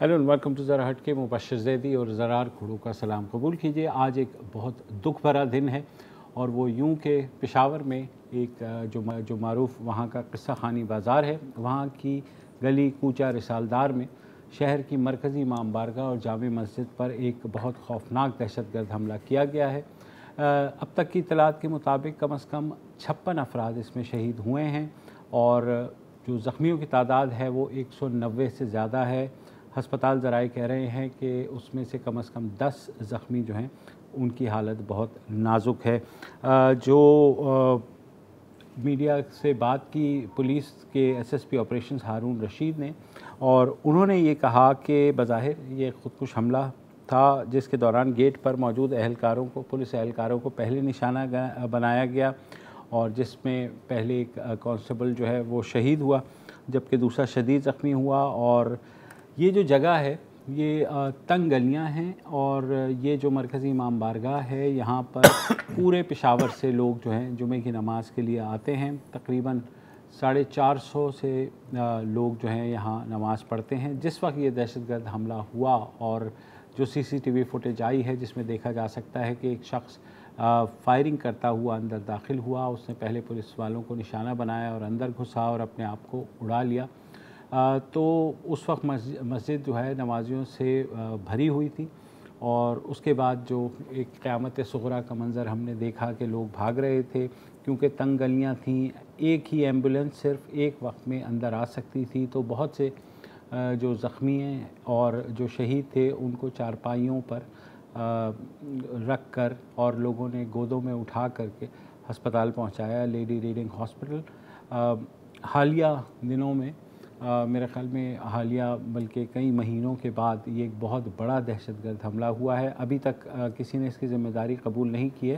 Hello and welcome to ज़रा हट के। मुबशर ज़ैदी और ज़रार खुड़ू का सलाम कबूल कीजिए। आज एक बहुत दुख भरा दिन है और वो यूं कि पेशावर में एक जो मारूफ वहाँ का किस्सा खानी बाज़ार है, वहाँ की गली कूचा रिसालदार में शहर की मरकज़ी इमाम बारगाह और जामे मस्जिद पर एक बहुत खौफनाक दहशतगर्द हमला किया गया है। अब तक की इतलात के मुताबिक कम अज़ कम 56 अफराद इसमें शहीद हुए हैं और जो ज़ख्मियों की तादाद है वो 190 से ज़्यादा है। हस्पताल ज़राए कह रहे हैं कि उसमें से कम 10 ज़ख्मी जो हैं उनकी हालत बहुत नाजुक है। मीडिया से बात की पुलिस के एसएसपी ऑपरेशंस हारून रशीद ने, और उन्होंने ये कहा कि बज़ाहिर ये ख़ुदकुश हमला था जिसके दौरान गेट पर मौजूद पुलिस एहलकारों को पहले निशाना बनाया गया और जिसमें पहले एक कांस्टेबल जो है वो शहीद हुआ जबकि दूसरा शदीद ज़ख्मी हुआ। और ये जो जगह है ये तंग गलियां हैं और ये जो मरकज़ी इमाम बारगाह है यहाँ पर पूरे पेशावर से लोग जो हैं जुमे की नमाज़ के लिए आते हैं। तकरीबन 450 से लोग जो हैं यहाँ नमाज़ पढ़ते हैं। जिस वक्त ये दहशतगर्द हमला हुआ और जो सीसीटीवी फुटेज आई है जिसमें देखा जा सकता है कि एक शख्स फायरिंग करता हुआ अंदर दाखिल हुआ, उसने पहले पुलिस वालों को निशाना बनाया और अंदर घुसा और अपने आप को उड़ा लिया। तो उस वक्त मस्जिद जो है नमाजियों से भरी हुई थी और उसके बाद जो एक क़यामत सुग़रा का मंज़र हमने देखा कि लोग भाग रहे थे क्योंकि तंग गलियाँ थीं, एक ही एम्बुलेंस सिर्फ एक वक्त में अंदर आ सकती थी। तो बहुत से जो ज़ख्मी हैं और जो शहीद थे उनको चारपाइयों पर रख कर और लोगों ने गोदों में उठा करके हस्पताल पहुँचाया, लेडी रीडिंग हॉस्पिटल। हालिया दिनों में मेरे ख़्याल में बल्कि कई महीनों के बाद ये एक बहुत बड़ा दहशतगर्द हमला हुआ है। अभी तक किसी ने इसकी ज़िम्मेदारी कबूल नहीं की है,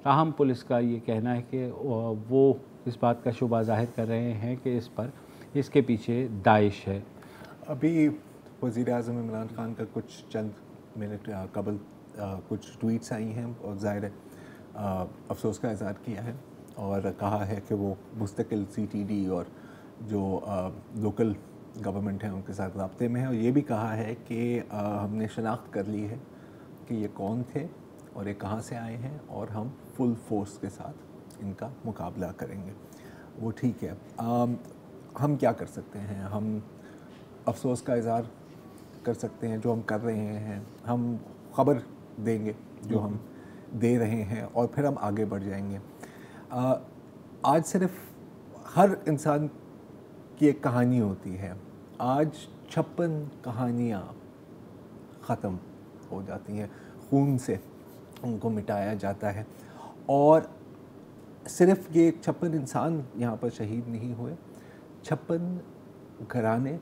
ताहम पुलिस का ये कहना है कि वो इस बात का शुबा ज़ाहिर कर रहे हैं कि इसके पीछे दाइश है। अभी वज़ीर-ए-आज़म इमरान खान का कुछ चंद मिनट कबल कुछ ट्वीट्स आई हैं और ज़ाहिर है अफसोस का इज़हार किया है और कहा है कि वो मुस्तकिल CTD और जो लोकल गवर्नमेंट है उनके साथ राब्ते में है और ये भी कहा है कि हमने शनाख्त कर ली है कि ये कौन थे और ये कहाँ से आए हैं और हम फुल फोर्स के साथ इनका मुकाबला करेंगे। वो ठीक है। हम क्या कर सकते हैं? हम अफसोस का इज़हार कर सकते हैं जो हम कर रहे हैं, हम ख़बर देंगे जो हम दे रहे हैं और फिर हम आगे बढ़ जाएंगे। आज सिर्फ हर इंसान की एक कहानी होती है, आज 56 कहानियाँ ख़त्म हो जाती हैं, खून से उनको मिटाया जाता है और सिर्फ ये 56 इंसान यहाँ पर शहीद नहीं हुए, 56 घराने,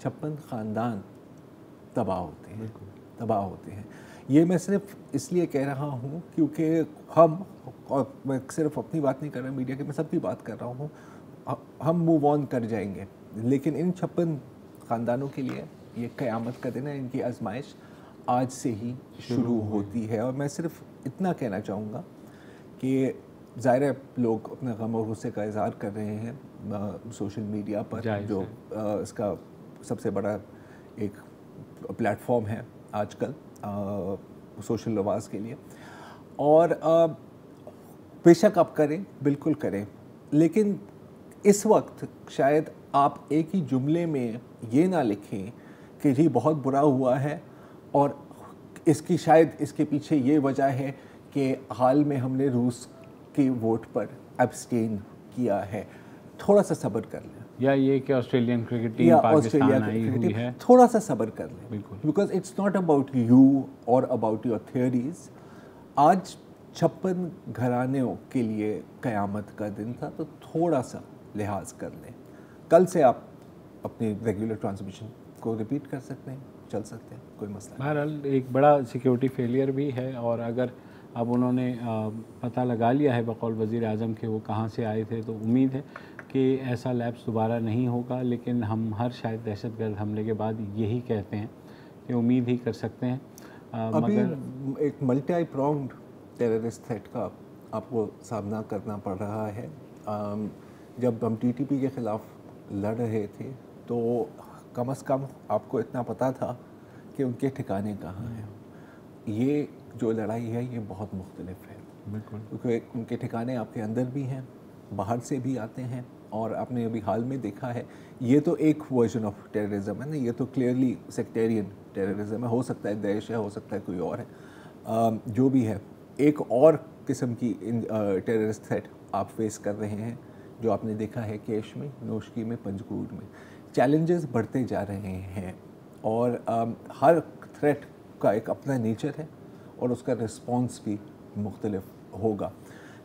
56 ख़ानदान तबाह होते हैं। ये मैं सिर्फ इसलिए कह रहा हूँ क्योंकि हम, और मैं सिर्फ अपनी बात नहीं कर रहा, मीडिया की मैं सबकी बात कर रहा हूँ, हम मूव ऑन कर जाएंगे लेकिन इन 56 ख़ानदानों के लिए ये क़यामत का दिन है। इनकी आजमाइश आज से ही शुरू होती है और मैं सिर्फ इतना कहना चाहूँगा कि ज़ाहिर है लोग अपने गम और गुस्से का इज़हार कर रहे हैं सोशल मीडिया पर, जो इसका सबसे बड़ा एक प्लेटफॉर्म है आजकल सोशल लवाज के लिए, और बेशक आप करें, बिल्कुल करें, लेकिन इस वक्त शायद आप एक ही जुमले में ये ना लिखें कि जी बहुत बुरा हुआ है और इसके पीछे ये वजह है कि हाल में हमने रूस के वोट पर एब्सटेन किया है। थोड़ा सा सब्र कर लें, या ये कि ऑस्ट्रेलियन क्रिकेट टीम पाकिस्तान आई हुई है, थोड़ा सा सब्र कर लें, बिल्कुल, because it's not about you और अबाउट योर थियरीज। आज 56 घरानों के लिए क़यामत का दिन था, तो थोड़ा सा लिहाज कर लें। कल से आप अपनी रेगुलर ट्रांसमिशन को रिपीट कर सकते हैं, चल सकते हैं, कोई मसला नहीं। बहरहाल एक बड़ा सिक्योरिटी फेलियर भी है और अगर अब उन्होंने पता लगा लिया है बकौल वज़ीर आज़म के वो कहाँ से आए थे, तो उम्मीद है कि ऐसा लैप्स दोबारा नहीं होगा। लेकिन हम हर शायद दहशतगर्द हमले के बाद यही कहते हैं कि उम्मीद ही कर सकते हैं। अभी मगर एक मल्टी प्रॉन्ग्ड टेररिस्ट थ्रेट का आपको सामना करना पड़ रहा है। जब हम TTP के ख़िलाफ़ लड़ रहे थे तो कम से कम आपको इतना पता था कि उनके ठिकाने कहाँ हैं। ये जो लड़ाई है ये बहुत मुख्तलिफ है, बिल्कुल, क्योंकि उनके ठिकाने आपके अंदर भी हैं, बाहर से भी आते हैं, और आपने अभी हाल में देखा है ये तो एक वर्जन ऑफ टेररिज्म है ना, ये तो क्लियरली सेक्टेरियन टेररिज्म है, हो सकता है दैश है, हो सकता है कोई और है, जो भी है। एक और किस्म की टेररिस्ट थ्रेट आप फेस कर रहे हैं जो आपने देखा है केश में, नोशकी में, पंजगुड़ में। चैलेंजेस बढ़ते जा रहे हैं और हर थ्रेट का एक अपना नेचर है और उसका रिस्पॉन्स भी मुख्तलिफ होगा।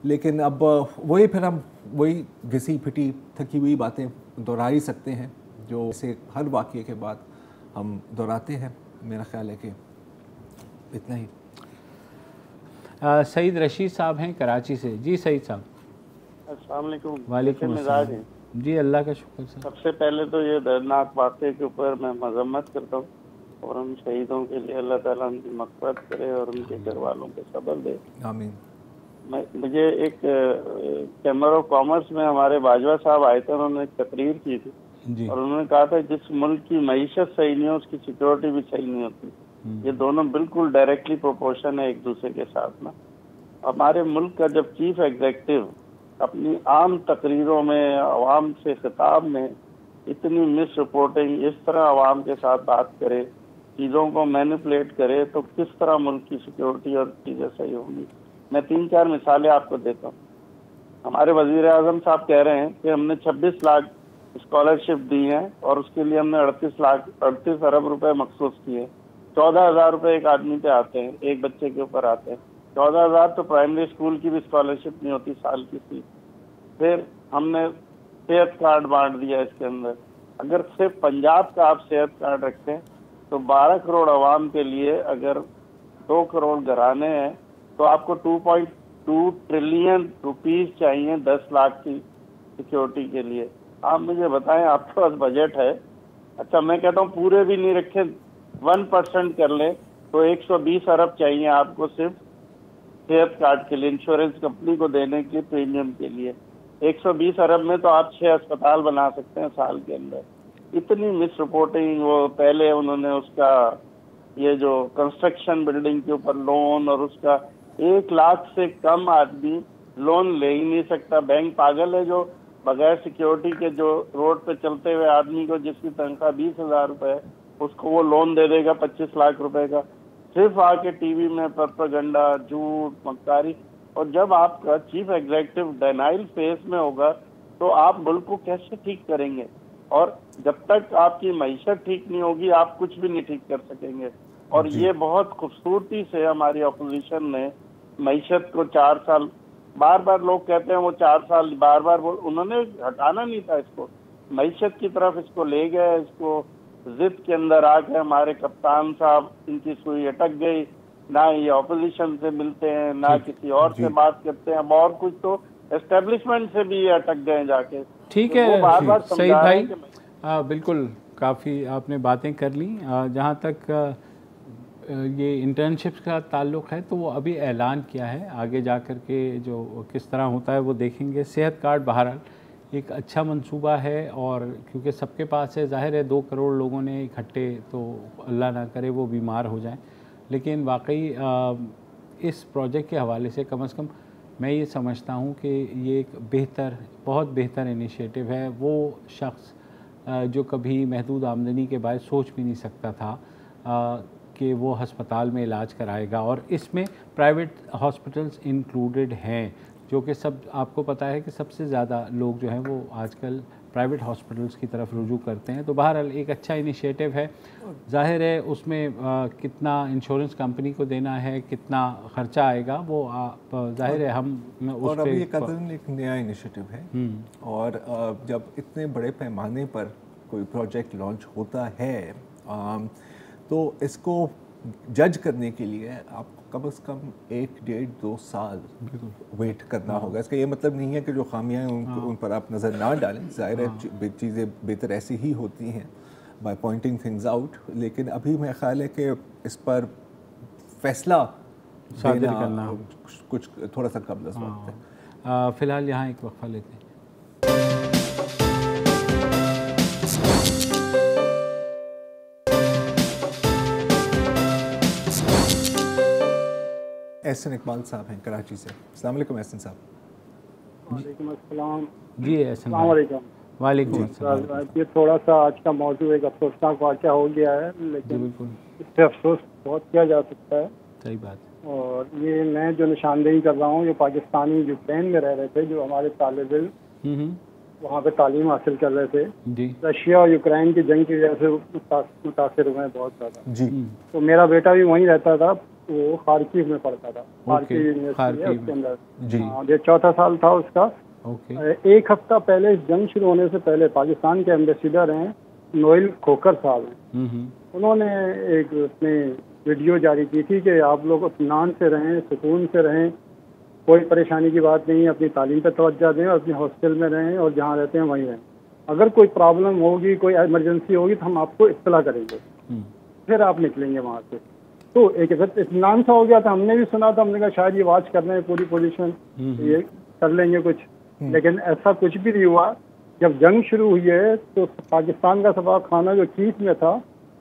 लेकिन अब वही फिर हम वही घिसी पिटी थकी हुई बातें दोहरा ही सकते हैं जो से हर वाक़ये के बाद हम दोहराते हैं। मेरा ख़्याल है कि इतना ही। सईद रशीद साहब हैं कराची से। जी सईद साहब। अस्सलाम वालेकुम। वालेकुम अस्सलाम। जी अल्लाह का शुक्र सर। सबसे पहले तो ये दर्दनाक वाक़े के ऊपर मैं मजम्मत करता हूँ और उन शहीदों के लिए अल्लाह ताला उनकी मग़फ़िरत करे और उनके घर वालों को सब्र दे, आमीन। मुझे एक चैम्बर ऑफ कॉमर्स में हमारे बाजवा साहब आए थे, उन्होंने एक तकरीर की थी जी। और उन्होंने कहा था जिस मुल्क की मईशत सही नहीं है उसकी सिक्योरिटी भी सही नहीं होती। ये दोनों बिल्कुल डायरेक्टली प्रोपोर्शन है एक दूसरे के साथ ना। हमारे मुल्क का जब चीफ एग्जीक्यूटिव अपनी आम तकरीरों में अवाम से खिताब में इतनी मिस रिपोर्टिंग, इस तरह अवाम के साथ बात करे, चीज़ों को मैनिपुलेट करे, तो किस तरह मुल्क की सिक्योरिटी और चीज़ें सही होंगी। मैं 3-4 मिसालें आपको देता हूँ। हमारे वज़ीर आज़म साहब कह रहे हैं कि हमने 26 लाख स्कॉलरशिप दी है और उसके लिए हमने 38 अरब रुपए मखसूस किए। 14,000 रुपये एक आदमी पे आते हैं, एक बच्चे के ऊपर आते हैं। 14,000 तो प्राइमरी स्कूल की भी स्कॉलरशिप नहीं होती साल की फीस। फिर हमने सेहत कार्ड बांट दिया इसके अंदर। अगर सिर्फ पंजाब का आप सेहत कार्ड रखते हैं तो 12 करोड़ आवाम के लिए अगर 2 करोड़ घराने हैं तो आपको 2.2 ट्रिलियन रुपीस चाहिए 10 लाख की सिक्योरिटी के लिए। आप मुझे बताएं, आपके पास बजट है? अच्छा, मैं कहता हूँ पूरे भी नहीं रखें, 1% कर लें तो 120 अरब चाहिए आपको सिर्फ सेहत कार्ड के लिए, इंश्योरेंस कंपनी को देने के प्रीमियम के लिए। 120 अरब में तो आप 6 अस्पताल बना सकते हैं साल के अंदर। इतनी मिस रिपोर्टिंग। वो पहले उन्होंने उसका ये जो कंस्ट्रक्शन बिल्डिंग के ऊपर लोन, और उसका 1 लाख से कम आदमी लोन ले ही नहीं सकता। बैंक पागल है जो बगैर सिक्योरिटी के जो रोड पे चलते हुए आदमी को जिसकी तनख्वाह 20,000 रुपए है उसको वो लोन दे देगा 25 लाख रुपए का, सिर्फ आके टीवी में प्रोपेगेंडा, झूठ, मक्कारी। और जब आपका चीफ एग्जीक्यूटिव डिनाइल फेज में होगा तो आप मुल्क को कैसे ठीक करेंगे? और जब तक आपकी मईशत ठीक नहीं होगी आप कुछ भी नहीं ठीक कर सकेंगे। और ये बहुत खूबसूरती से हमारी अपोजिशन ने मईशत को 4 साल, बार बार लोग कहते हैं वो 4 साल बार बार बोल, उन्होंने हटाना नहीं था इसको, मईशत की तरफ इसको ले गए। इसको जिद के अंदर आके हमारे कप्तान साहब, इनकी सुई अटक गई, ना ये ऑपोजिशन से मिलते हैं ना किसी और से बात करते हैं। अब और कुछ तो एस्टेब्लिशमेंट से भी ये अटक गए जाके। ठीक तो है बार बार सईद भाई, बिल्कुल काफ़ी आपने बातें कर ली। जहाँ तक ये इंटर्नशिप्स का ताल्लुक़ है तो वो अभी ऐलान किया है, आगे जा कर के जो किस तरह होता है वो देखेंगे। सेहत कार्ड बहरहाल एक अच्छा मंसूबा है, और क्योंकि सबके पास है, ज़ाहिर है 2 करोड़ लोगों ने इकट्ठे तो अल्लाह ना करे वो बीमार हो जाएं। लेकिन वाकई इस प्रोजेक्ट के हवाले से कम मैं ये समझता हूँ कि ये एक बेहतर, बहुत बेहतर इनिशिएटिव है। वो शख्स जो कभी महदूद आमदनी के बारे सोच भी नहीं सकता था कि वो हस्पताल में इलाज कराएगा, और इसमें प्राइवेट हॉस्पिटल्स इंक्लूडेड हैं, जो कि सब आपको पता है कि सबसे ज़्यादा लोग जो हैं वो आजकल प्राइवेट हॉस्पिटल्स की तरफ रुजू करते हैं। तो बहरहाल एक अच्छा इनिशिएटिव है। ज़ाहिर है उसमें कितना इंश्योरेंस कंपनी को देना है, कितना ख़र्चा आएगा, वो ज़ाहिर है हम उस और अभी कदम एक नया इनिशिएटिव है, और जब इतने बड़े पैमाने पर कोई प्रोजेक्ट लॉन्च होता है तो इसको जज करने के लिए आपको कम से कम 1-1.5-2 साल वेट करना होगा। इसका ये मतलब नहीं है कि जो खामियां हैं उन पर आप नज़र ना डालें, ज़ाहिर है चीज़ें बेहतर ऐसी ही होती हैं बाय पॉइंटिंग थिंग्स आउट। लेकिन अभी मेरा ख्याल है कि इस पर फैसला करना कुछ थोड़ा सा कम वक्त है। फ़िलहाल यहाँ एक वक्फा लेते हैं। एहसन इकबाल साहब हैं कराची से। अस्सलाम वालेकुम एहसन साहब। वालेकुम अस्सलाम। जी एहसन अस्सलाम वालेकुम। वालेकुम अस्सलाम। ये थोड़ा सा आज का मौजूद एक अफसोसनाक वाक़या हो गया है, लेकिन बिल्कुल इससे अफसोस बहुत किया जा सकता है। सही बात। और ये मैं जो निशानदेही कर रहा हूँ, ये पाकिस्तानी यूक्रेन में रह रहे थे, जो हमारे तालिब इल्म वहाँ पे तालीम हासिल कर रहे थे, जी रशिया और यूक्रेन की जंग की वजह से मुतासर हुए हैं बहुत ज़्यादा जी। तो मेरा बेटा भी वहीं रहता था, वो खारकीव में पढ़ता था, खारकीव यूनिवर्सिटी है खारकीव उसके अंदर जी। हाँ, ये चौथा साल था उसका। ओके। एक हफ्ता पहले जंग शुरू होने से पहले पाकिस्तान के एम्बेसडर हैं नोएल खोकर साहब हैं, उन्होंने एक अपने वीडियो जारी की थी कि आप लोग इत्मीनान से रहें, सुकून से रहें, कोई परेशानी की बात नहीं है, अपनी तालीम पर तवज्जो दें और अपने हॉस्टल में रहें और जहाँ रहते हैं वहीं रहें। अगर कोई प्रॉब्लम होगी, कोई इमरजेंसी होगी तो हम आपको इत्तला करेंगे, फिर आप निकलेंगे वहाँ से। तो एक इत्मीनान सा हो गया था, हमने भी सुना था, हमने कहा शायद ये वॉच कर रहे हैं पूरी पोजीशन, ये कर लेंगे कुछ, लेकिन ऐसा कुछ भी नहीं हुआ। जब जंग शुरू हुई है तो पाकिस्तान का सफा खाना जो चीफ में था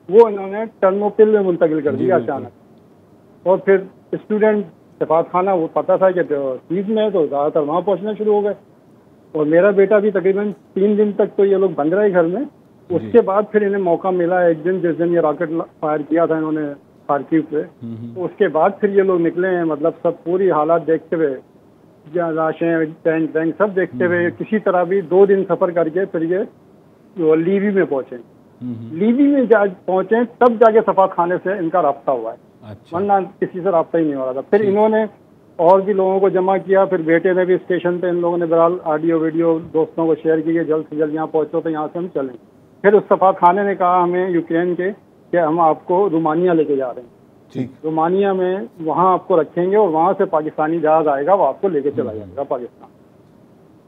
वो इन्होंने टर्नोपिल में मुंतकिल कर दिया अचानक, और फिर स्टूडेंट सफात खाना वो पता था कि चीफ में है तो ज़्यादातर वहाँ पहुँचना शुरू हो गए। और मेरा बेटा भी तकरीबन 3 दिन तक तो ये लोग बंद रहे घर में। उसके बाद फिर इन्हें मौका मिला एक दिन, जिस दिन ये रॉकेट फायर किया था इन्होंने खारकीव पे, तो उसके बाद फिर ये लोग निकले हैं, मतलब सब पूरी हालात देखते हुए, लाशें, टैंक टैंक सब देखते हुए, किसी तरह भी 2 दिन सफ़र करके फिर ये लीबी में पहुँचे। लीबी में पहुँचे तब जाके सफा खाने से इनका राब्ता हुआ है, वरना किसी से राब्ता ही नहीं हो रहा था। फिर इन्होंने और भी लोगों को जमा किया, फिर बेटे ने भी स्टेशन पे इन लोगों ने बहरहाल ऑडियो वीडियो दोस्तों को शेयर की, जल्द से जल्द यहाँ पहुँचो तो यहाँ से हम चलें। फिर उस सफा खाने ने कहा हमें यूक्रेन के कि हम आपको रोमानिया लेके जा रहे हैं, ठीक, रोमानिया में वहाँ आपको रखेंगे और वहाँ से पाकिस्तानी जहाज आएगा, वो आपको लेके चला जाएगा पाकिस्तान,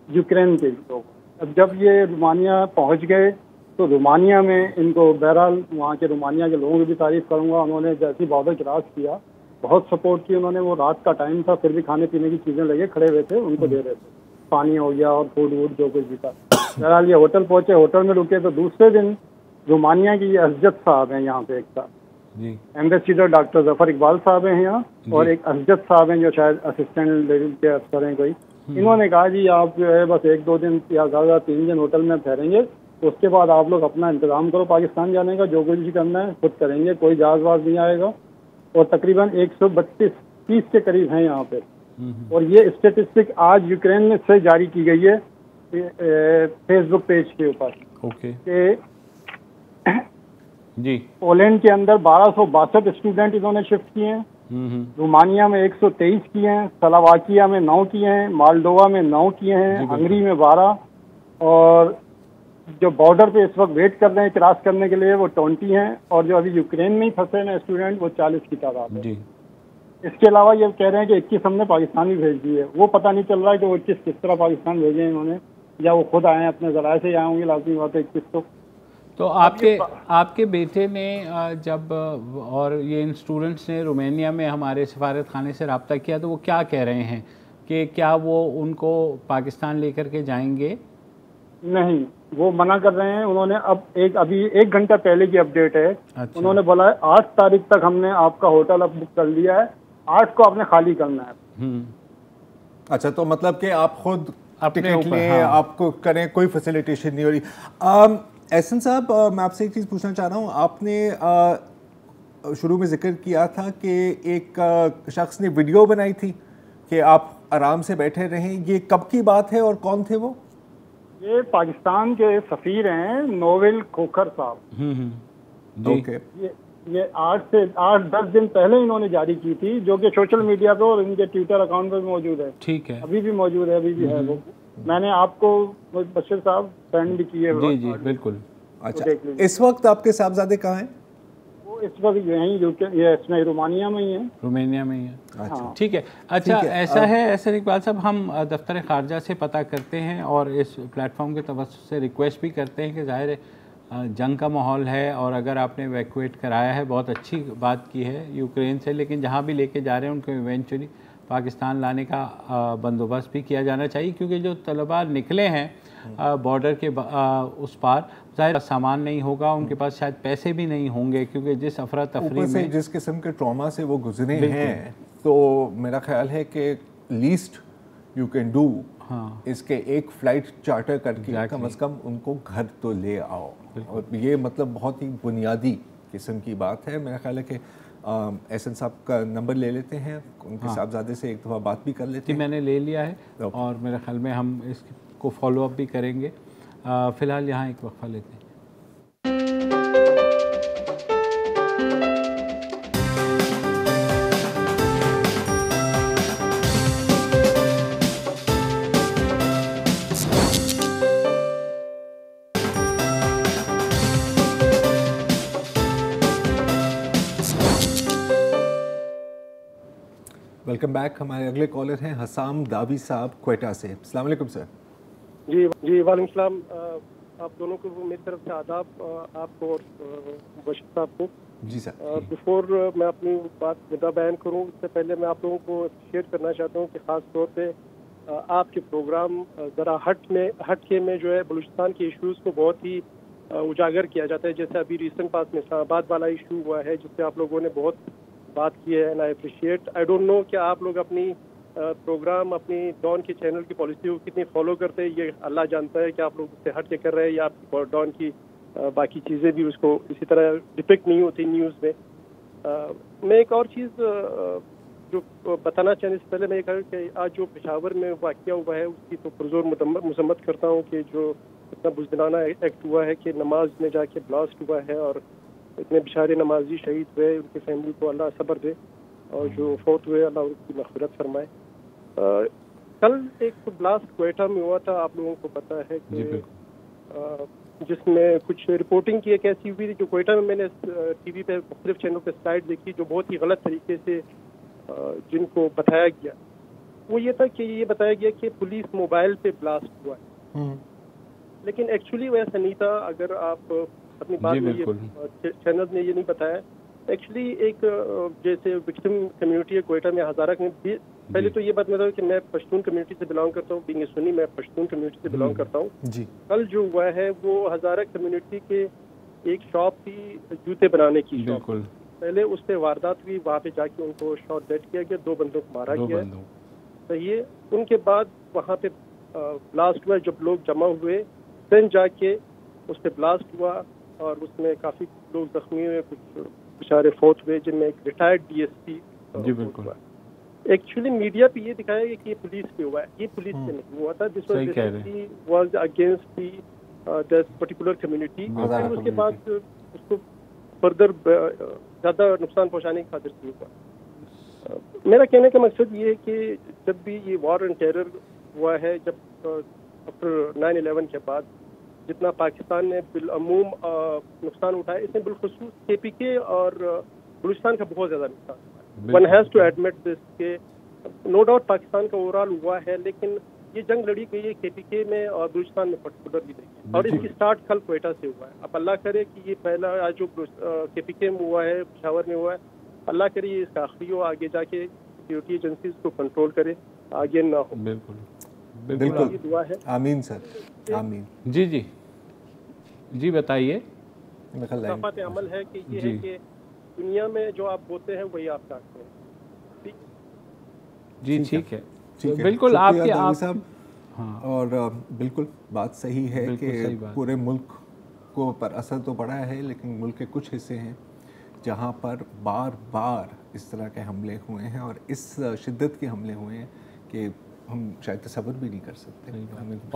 यूक्रेन के लोग। अब जब ये रोमानिया पहुँच गए तो रोमानिया में इनको बहरहाल वहाँ के रोमानिया के लोगों की भी तारीफ़ करूँगा, उन्होंने जैसी बॉर्डर क्रॉस किया बहुत सपोर्ट की उन्होंने। वो रात का टाइम था, फिर भी खाने पीने की चीज़ें लगे खड़े हुए थे, उनको दे रहे थे, पानी हो गया और फूड वूड जो कुछ भी था। बहरहाल ये होटल पहुँचे, होटल में रुके तो दूसरे दिन रोमानिया की असजद साहब हैं यहाँ पे एक साथ, एम्बेसडर डॉक्टर जफर इकबाल साहब हैं यहाँ, और एक असजद साहब हैं जो शायद असिस्टेंट लेवल के अफसर हैं कोई। इन्होंने कहा जी आप जो है बस 1-2 दिन या ज़्यादा 3 दिन होटल में ठहरेंगे, उसके बाद आप लोग अपना इंतजाम करो पाकिस्तान जाने का, जो कुछ भी करना है खुद करेंगे, कोई जहाज वाज नहीं आएगा। और तकरीबन 132-130 के करीब हैं यहाँ पे। और ये स्टेटिस्टिक आज यूक्रेन में से जारी की गई है फेसबुक पेज के ऊपर। ओके जी। पोलैंड के अंदर 1262 स्टूडेंट इन्होंने शिफ्ट किए हैं, रोमानिया में 123 किए हैं, स्लोवाकिया में 9 किए हैं, मालडोवा में 9 किए हैं, हंगरी में 12, और जो बॉर्डर पे इस वक्त वेट कर रहे हैं क्रॉस करने के लिए वो 20 हैं, और जो अभी यूक्रेन में ही फंसे हैं स्टूडेंट वो 40 की तादाद है। इसके अलावा ये कह रहे हैं कि 21 हमने पाकिस्तान भी भेज दिए। वो पता नहीं चल रहा है कि वो 21 किस तरह पाकिस्तान भेजे इन्होंने, या वो खुद आए हैं अपने ज़राए से आए होंगे, लाजमी बात है 21 तो आपके बेटे ने जब और ये इन स्टूडेंट्स ने रोमानिया में हमारे सफारत खाने से रब्ता किया तो वो क्या कह रहे हैं कि क्या वो उनको पाकिस्तान लेकर के जाएंगे? नहीं, वो मना कर रहे हैं। उन्होंने अभी 1 घंटा पहले की अपडेट है। अच्छा। उन्होंने बोला है 8 तारीख तक हमने आपका होटल अब बुक कर लिया है, 8 को आपने खाली करना है। अच्छा, तो मतलब कि आप खुद टिकट लें, आपको करें, कोई फैसिलिटेशन नहीं हो रही। एहसन साहब, मैं आपसे एक चीज़ पूछना चाह रहा हूँ। आपने शुरू में जिक्र किया था कि एक शख्स ने वीडियो बनाई थी कि आप आराम से बैठे रहें, ये कब की बात है और कौन थे वो? ये पाकिस्तान के सफ़ीर हैं नोवेल खोखर साहब। ओके। ये 8-10 दिन पहले इन्होंने जारी की थी, जो कि सोशल मीडिया पे और इनके ट्विटर अकाउंट पर मौजूद है। ठीक है, अभी भी मौजूद है, अभी भी है वो। मैंने आपको बशीर साहब सेंड भी किए। जी बिल्कुल। अच्छा, इस वक्त आपके साहबजादे कहाँ हैं? वो इस वक्त यहीं रोमानिया में ही है। रोमानिया में ही है। अच्छा, ठीक है। अच्छा, ऐसा है एहसन इकबाल साहब, हम दफ्तर खारजा से पता करते हैं और इस प्लेटफॉर्म के तवज्जुह से रिक्वेस्ट भी करते हैं कि ज़ाहिर है जंग का माहौल है और अगर आपने इवैक्यूएट कराया है बहुत अच्छी बात की है यूक्रेन से, लेकिन जहाँ भी लेके जा रहे हैं उनको इवेंचुअली पाकिस्तान लाने का बंदोबस्त भी किया जाना चाहिए, क्योंकि जो तलबा निकले हैं बॉर्डर के उस पार, ज़ाहिर सामान नहीं होगा, उनके पास शायद पैसे भी नहीं होंगे, क्योंकि जिस अफरा तफरी में जिस किस्म के ट्रॉमा से वो गुजरे हैं, तो मेरा ख्याल है कि लीस्ट यू कैन डू इसके एक फ़्लाइट चार्टर करके कम से कम उनको घर तो ले आओ। और ये मतलब बहुत ही बुनियादी किस्म की बात है। मेरा ख्याल है कि एहसन साहब का नंबर ले लेते हैं, उनके साहबजादे से एक दफ़ा बात भी कर लेते हैं। मैंने ले लिया है और मेरे ख्याल में हम इसको फॉलो अप भी करेंगे। फ़िलहाल यहाँ एक वक्फा लेते हैं। Welcome back. हमारे अगले कॉलर हैं हसाम दावी साहब क्वेटा से। अस्सलाम वालेकुम सर। जी वालेकुम सलाम। आप दोनों को मेरी तरफ से आदाब, आपको और बशीर साहब को। जी सर। बिफोर मैं अपनी बात मुद्दा बयान करूं, उससे पहले मैं आप लोगों को अप्रिशिएट करना चाहता हूं कि ख़ास तौर पे आपके प्रोग्राम ज़रा हटके में जो है बलूचिस्तान के इश्यूज़ को बहुत ही उजागर किया जाता है। जैसे अभी रिसेंट पास में इस्लामाबाद वाला इशू हुआ है, जिससे आप लोगों ने बहुत बात की है, and I appreciate. I don't know कि आप लोग अपनी प्रोग्राम अपनी डॉन के चैनल की पॉलिसी को कितनी फॉलो करते हैं, ये अल्लाह जानता है कि आप लोग उससे हट के कर रहे हैं या आपकी डॉन की बाकी चीज़ें भी उसको इसी तरह डिपिक्ट नहीं होती न्यूज़ में। मैं एक और चीज़ जो बताना चाहने से पहले मैं ये कहूँ कि आज जो पेशावर में वाक़या हुआ है उसकी तो पुरजोर मजम्मत करता हूँ कि जो इतना बुज़दिलाना एक्ट हुआ है कि नमाज में जाके ब्लास्ट हुआ है और इतने बेचारे नमाजी शहीद हुए, उनकी फैमिली को अल्लाह सब्र दे, और जो फौत हुए अल्लाह उनकी मग़फ़िरत फरमाए। कल एक ब्लास्ट क्वेटा में हुआ था, आप लोगों को पता है कि जिसमें कुछ रिपोर्टिंग की एक ऐसी हुई थी जो क्वेटा में मैंने टीवी पे मुख्तलिफ चैनल पे स्लाइड देखी जो बहुत ही गलत तरीके से जिनको बताया गया, वो ये था कि ये बताया गया कि पुलिस मोबाइल पे ब्लास्ट हुआ है, लेकिन एक्चुअली वैसा नहीं था। अगर आप अपनी बात में ये चैनल ने ये नहीं बताया, एक्चुअली एक जैसे विक्टिम कम्युनिटी है क्वेटा में, हज़ारा में भी। पहले तो ये बात बताऊँ कि मैं पश्तून कम्युनिटी से बिलोंग करता हूँ, बीइंग सुन्नी मैं पश्तून कम्युनिटी से बिलोंग करता हूँ। कल जो हुआ है वो हज़ारा कम्युनिटी के एक शॉप थी जूते बनाने की शॉप, पहले उस पर वारदात हुई, वहाँ पे जाके उनको शॉट डेड किया गया, 2 बंदों को मारा गया। सही है। उनके बाद वहाँ पे ब्लास्ट हुआ, जब लोग जमा हुए देन जाके उस पर ब्लास्ट हुआ और उसमें काफ़ी लोग जख्मी हुए, कुछ बेचारे फौत हुए, जिनमें एक रिटायर्ड DSP हुआ। एक्चुअली मीडिया पे ये दिखाया गया कि ये पुलिस पे हुआ है, ये पुलिस पे नहीं हुआ था। This was against the particular community. उसके बाद उसको फर्दर ज़्यादा नुकसान पहुंचाने की खातिर नहीं हुआ। मेरा कहने का मकसद ये है कि जब भी ये वॉर एंड टेरर हुआ है, जब आफ्टर 9/11 के बाद जितना पाकिस्तान ने बिलअमूम नुकसान उठाया, इसमें बिलखुसूस KPK और बलूचिस्तान का बहुत ज़्यादा नुकसान। One has to admit this के नो डाउट पाकिस्तान का ओवरऑल हुआ है, लेकिन ये जंग लड़ी गई है KPK में और बलूचिस्तान में पर्टिकुलरली नहीं, और इसकी स्टार्ट कल क्वेटा से हुआ है। अब अल्लाह करे कि ये पहला आज जो KPK में हुआ है, पेशावर में हुआ है, अल्लाह करे ये इसका आखिरी हो, आगे जाके सिक्योरिटी एजेंसीज को कंट्रोल करे, आगे ना हो। बिल्कुल दुआ है। आमीन सर, आमीन। जी बताइए। सफ़ात अमल है कि ये है कि दुनिया में जो आप बोलते हैं वही आप करते हैं। जी ठीक है, बिल्कुल आपके आप साहब। हाँ, और बिल्कुल बात सही है कि पूरे मुल्क को पर असर तो पड़ा है, लेकिन मुल्क के कुछ हिस्से हैं जहाँ पर बार बार इस तरह के हमले हुए हैं और इस शिद्दत के हमले हुए हैं कि हम शायद तसव्वुर भी नहीं कर सकते।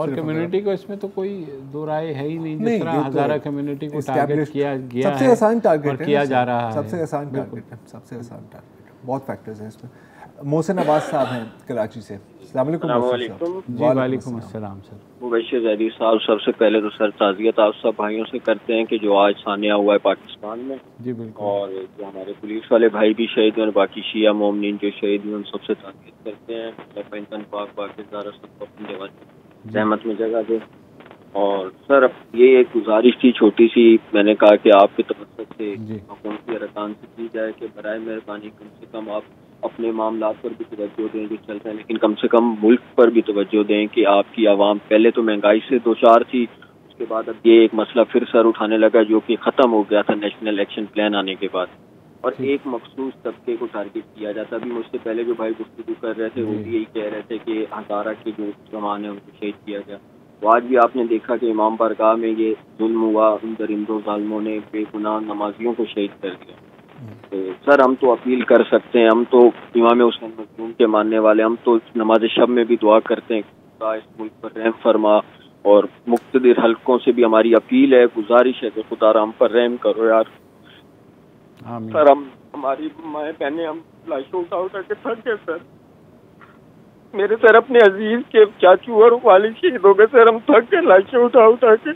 और कम्युनिटी को इसमें तो कोई दो राय है ही नहीं, जिस तरह हज़ारा कम्युनिटी को टारगेट किया गया सबसे आसान टारगेट किया जा रहा है, सबसे आसान टारगेट है, सबसे आसान टारगेट। बहुत फैक्टर्स हैं इसमें। मोहसिन अब्बास साहब हैं कराची से। अस्सलाम वालेकुम। जी वालेकुम अस्सलाम सर। मुबश्शिर ज़ैदी साहब, सबसे पहले तो सर ताज़ियत आप सब भाइयों से करते हैं कि जो आज सानिया हुआ है पाकिस्तान में। जी बिल्कुल। और जो हमारे पुलिस वाले भाई भी शहीद हुए और बाकी शिया मोमिनीन जो शहीद हुए, उन सबसे ताज़ियत करते हैं। पाक पाकिस्तान सबको अपनी जगह रहमत में जगह दे। और सर अब ये एक गुजारिश थी छोटी सी, मैंने कहा कि आपके तवज्जुह से हुकूमती अरकान से की जाए कि बराए मेहरबानी कम से कम आप अपने मामलात पर भी तवज्जो दें जो चल रहे हैं, लेकिन कम से कम मुल्क पर भी तवज्जो दें कि आपकी आवाम पहले तो महंगाई से दो चार थी, उसके बाद अब ये एक मसला फिर सर उठाने लगा जो कि ख़त्म हो गया था नेशनल एक्शन प्लान आने के बाद, और एक मखसूस तबके को टारगेट किया जाता। अभी मुझसे पहले जो भाई गुफ्तगू कर रहे थे वो भी यही कह रहे थे कि हज़ारा के जो जवान है उनको शहीद किया गया। तो आज भी आपने देखा कि इमाम बारगाह में ये जुल्म हुआ, उन दरिंदों ज़ालिमों ने बेगुनाह नमाजियों को शहीद कर दिया। तो सर हम तो अपील कर सकते हैं, हम तो इमाम हुसैन मखदूम के मानने वाले, हम तो नमाज शब में भी दुआ करते हैं खुदा इस मुल्क पर रहम फरमा, और मुख्तलिफ हल्कों से भी हमारी अपील है, गुजारिश है कि खुदा हम पर रहम करो यार। सर हम हमारी माएँ बहनें हम लाशों उठा उठा के थक गए सर, मेरे सर अपने अजीज के चाचू और वालिद शहीद हो गए सर, हम थक गए लाशें उठा उठा के।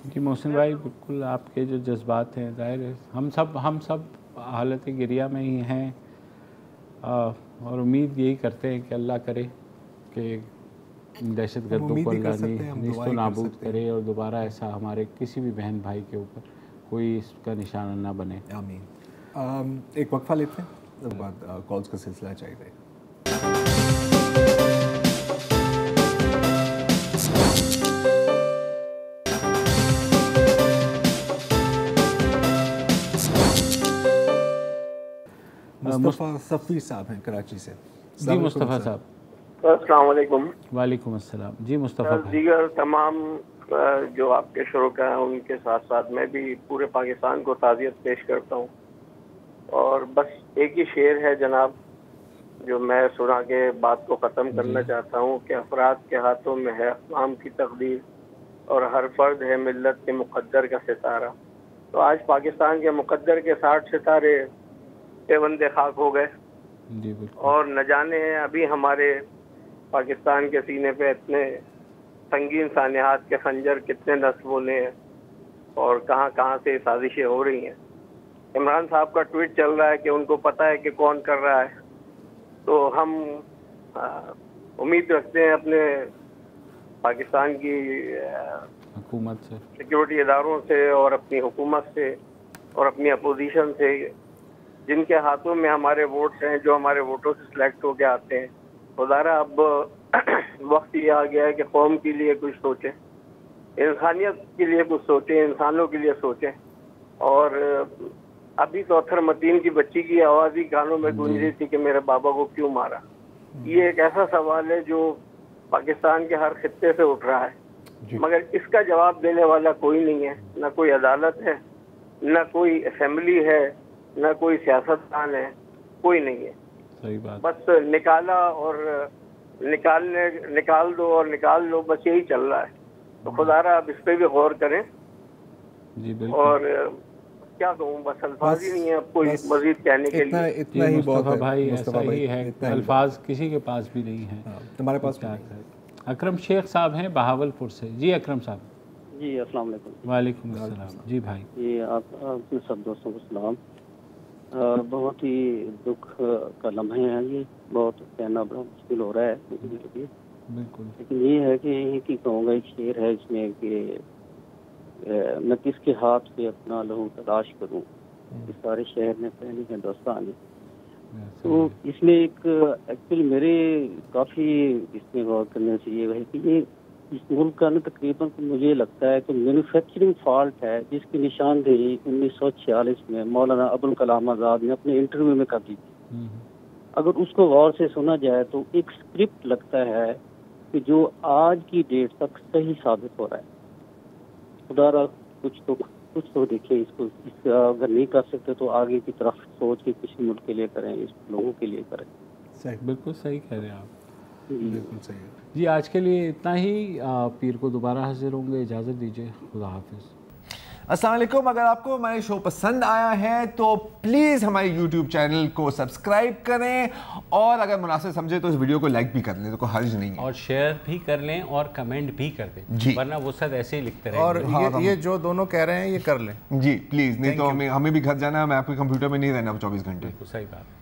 जी मोहसिन भाई, बिल्कुल आपके जो जज्बात हैं ज़ाहिर है हम सब हालत गिरिया में ही हैं, और उम्मीद यही करते हैं कि अल्लाह करे कि दहशतगर्दों को अल्लाह निस्तो नाबूद करे और दोबारा ऐसा हमारे किसी भी बहन भाई के ऊपर कोई इसका निशाना ना बने। आमीन। एक वक्फा लेते हैं, उसके बाद कॉल्स का सिलसिला जारी रहेगा। मुस्तफ़ा सफ़ी साहब हैं कराची से। जी मुस्तफ़ा साहब, अस्सलाम वालेकुम। वालेकुम अस्सलाम। जी मुस्तफ़ा भाई, दीगर तमाम जो आपके शुरुका हैं उनके साथ साथ मैं भी पूरे पाकिस्तान को ताज़ियत पेश करता हूँ, और बस एक ही शेर है जनाब जो मैं सुना के बात को ख़त्म करना चाहता हूँ कि अफराद के हाथों में है अक़वाम की तकदीर और हर फर्द है मिल्लत के मुक़द्दर का सितारा। तो आज पाकिस्तान के मुक़द्दर के 60 सितारे बंदे खाक हो गए, और न जाने अभी हमारे पाकिस्तान के सीने पे इतने संगीन सानिहात के खंजर कितने नस्ब होने हैं और कहाँ कहाँ से साजिशें हो रही हैं। इमरान साहब का ट्वीट चल रहा है कि उनको पता है कि कौन कर रहा है, तो हम उम्मीद रखते हैं अपने पाकिस्तान की हुकूमत से, सिक्योरिटी इदारों से और अपनी हुकूमत से और अपनी अपोजिशन से, जिनके हाथों में हमारे वोट्स हैं, जो हमारे वोटों से सिलेक्ट होके आते हैं, खुदारा अब वक्त ये आ गया है कि कौम के लिए कुछ सोचें, इंसानियत के लिए कुछ सोचें, इंसानों के लिए सोचें। और अभी तो अथर मतीन की बच्ची की आवाज़ ही कानों में गूंज रही थी कि मेरे बाबा को क्यों मारा। ये एक ऐसा सवाल है जो पाकिस्तान के हर खित्ते से उठ रहा है, मगर इसका जवाब देने वाला कोई नहीं है, ना कोई अदालत है, ना कोई असेंबली है, ना कोई सियासतदान है, कोई नहीं है। सही बात। बस निकाला और निकाल दो और निकाल लो, बस यही चल रहा है। तो खुदारा अब इस पे भी गौर करें। जी बिल्कुल। और क्या कहूँ, बस अल्फाज ही नहीं है अब कोई मजीद कहने के लिए। इतना ही बहुत है भाई, ऐसा ही है, अल्फाज किसी के पास भी नहीं है। तुम्हारे पास अकरम शेख साहब हैं बहावलपुर से। जी अकरम साहब। जी अस्सलाम वालेकुम। वालेकुम अस्सलाम। जी भाई। जी आप सब दोस्तों को सलाम। बहुत ही दुख का लम्हे है ये, बहुत कहना बड़ा मुश्किल हो रहा है मुझे भी, बिल्कुल। लेकिन ये है कि यही की कहूँगा, एक शेर है इसमें कि मैं किसके हाथ से अपना लहू तलाश करूँ, इस सारे शहर में पहली हिंदुस्तानी। तो इसमें एक एक्चुअली मेरे काफ़ी इसमें गौर करने चाहिए है कि ये इस मुल्क का ना तकरीबन मुझे लगता है कि मैन्युफैक्चरिंग फॉल्ट है, जिसकी निशानदेही 1946 में मौलाना अबुल कलाम आज़ाद ने अपने इंटरव्यू में कर दी थी। अगर उसको गौर से सुना जाए तो एक स्क्रिप्ट लगता है कि जो आज की डेट तक सही साबित हो रहा है। खुदारा कुछ तो देखिए इसको, अगर नहीं कर सकते तो आगे की तरफ सोच के किसी मुल्क के लिए करें, इस लोगों के लिए करें। सही, बिल्कुल सही कह रहे हैं आप, बिल्कुल सही है जी। आज के लिए इतना ही, पीर को दोबारा हाजिर होंगे, इजाज़त दीजिए, खुदा हाफिज़। अस्सलाम वालेकुम। अगर आपको हमारे शो पसंद आया है तो प्लीज़ हमारे यूट्यूब चैनल को सब्सक्राइब करें, और अगर मुनासिब समझे तो इस वीडियो को लाइक भी कर लें, तो कोई हर्ज नहीं है, और शेयर भी कर लें और कमेंट भी कर दें, वरना वो सब ऐसे ही लिखते रहेंगे। और ये जो दोनों कह रहे हैं ये कर लें जी प्लीज़, नहीं तो हमें भी घर जाना है, मैं आपके कंप्यूटर में नहीं रहना 24 घंटे। सही बात।